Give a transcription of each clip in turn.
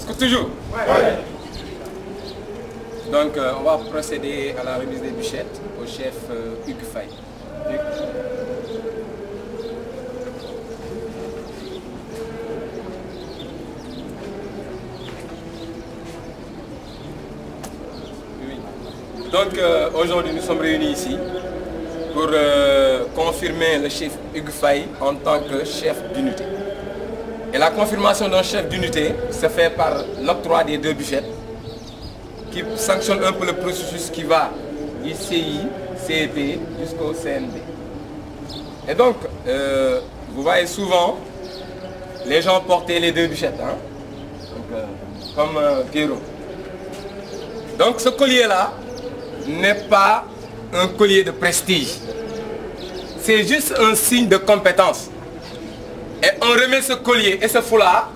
Est-ce que toujours? Ouais. Donc, on va procéder à la remise des bûchettes au chef Hugues Faye. Donc aujourd'hui nous sommes réunis ici pour confirmer le chef Hugues Faye en tant que chef d'unité. Et la confirmation d'un chef d'unité se fait par l'octroi des 2 bûchettes qui sanctionne un peu le processus qui va du CI, CEP jusqu'au CNB. Et donc, vous voyez souvent les gens porter les 2 bûchettes, hein? Donc, comme Pierrot. Donc ce collier-là n'est pas un collier de prestige. C'est juste un signe de compétence. Et on remet ce collier et ce foulard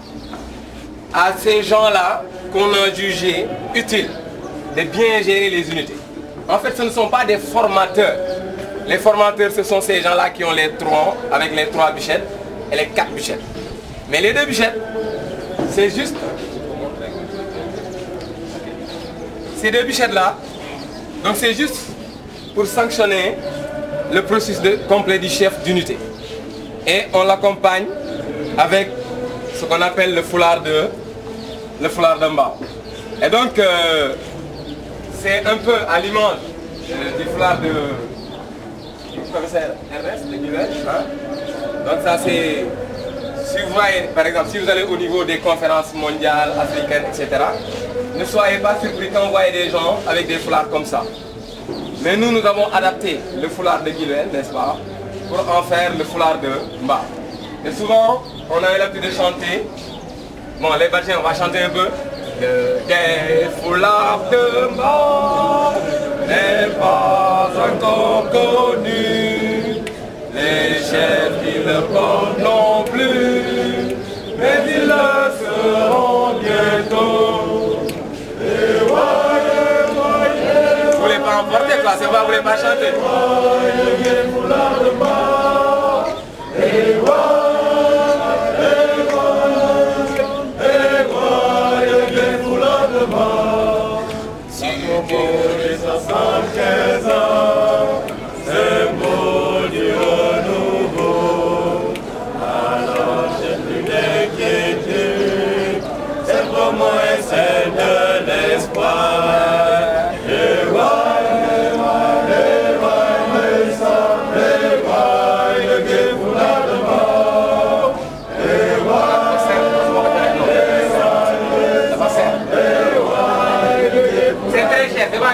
à ces gens-là qu'on a jugé utile de bien gérer les unités. En fait, ce ne sont pas des formateurs. Les formateurs, ce sont ces gens-là qui ont les troncs avec les 3 bûchettes et les 4 bûchettes. Mais les 2 bûchettes, c'est juste... Ces 2 bûchettes-là, donc c'est juste pour sanctionner le processus complet du chef d'unité. Et on l'accompagne avec ce qu'on appelle le foulard de Mbao. Et donc, c'est un peu à l'image du foulard du commissaire Ernest de Guillet. Hein? Donc ça c'est, si vous voyez, par exemple, si vous allez au niveau des conférences mondiales, africaines, etc., ne soyez pas surpris quand vous voyez des gens avec des foulards comme ça. Mais nous avons adapté le foulard de Guilhem, n'est-ce pas, pour en faire le foulard de Mbao. Et souvent, on a l'habitude de chanter. Bon, les Badjiens, on va chanter un peu. Des foulards de Mbao n'est pas encore connu. Les chefs, ils le portent non plus, mais ils le seront bientôt. Vous voulez pas emporter quoi, c'est pas, vous voulez pas chanter.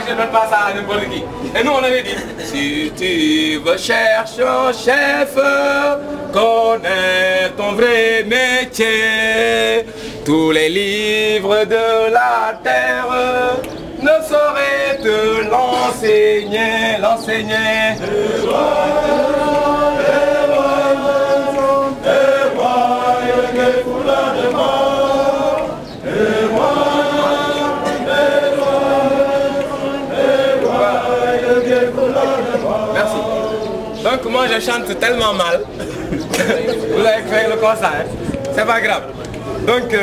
Je ne donne pas ça à n'importe qui. Et nous on avait dit, si tu veux chercher un chef, connais ton vrai métier. Tous les livres de la terre ne sauraient te l'enseigner, Merci. Donc moi je chante tellement mal. Vous avez fait le constat, hein? C'est pas grave. Donc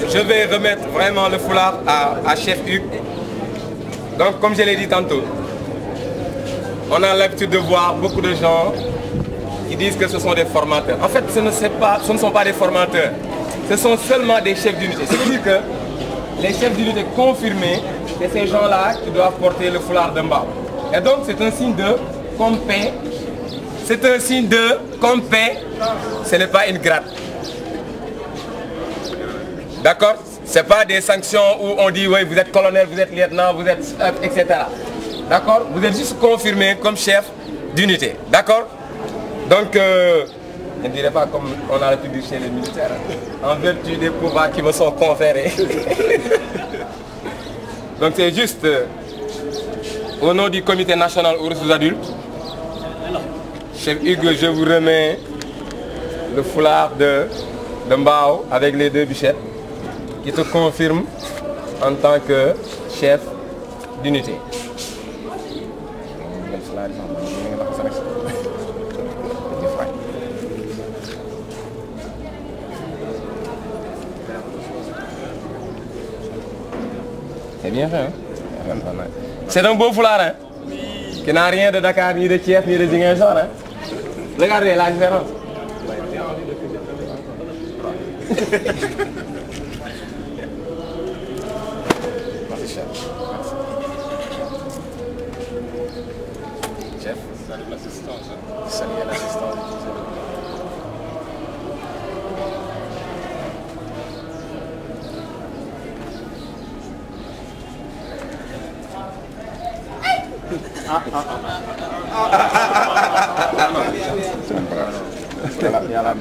je vais remettre vraiment le foulard à chef Hugues. Donc comme je l'ai dit tantôt, on a l'habitude de voir beaucoup de gens qui disent que ce sont des formateurs. En fait, ce ne sont pas des formateurs. Ce sont seulement des chefs d'unité. C'est-à-dire que les chefs d'unité confirmés, c'est ces gens-là qui doivent porter le foulard de Mbao. Et donc c'est un signe de compé. C'est un signe de compé. Ce n'est pas une grade. D'accord? Ce n'est pas des sanctions où on dit oui, vous êtes colonel, vous êtes lieutenant, vous êtes etc. D'accord? Vous êtes juste confirmé comme chef d'unité. D'accord? Donc, je ne dirais pas comme on a l'habitude chez les militaires, hein, en vertu des pouvoirs qui me sont conférés. Donc c'est juste au nom du comité national aux ressources adultes, chef Hugues, je vous remets le foulard de Mbao avec les 2 bûchettes qui te confirme en tant que chef d'unité. C'est bien fait, hein? C'est un beau foulard, hein? Qui n'a rien de Dakar, ni de Thiès, ni de Ziguinchor, hein? Regardez la différence. Merci, chef. Chef, salut l'assistance. Salut l'assistance. Yàlla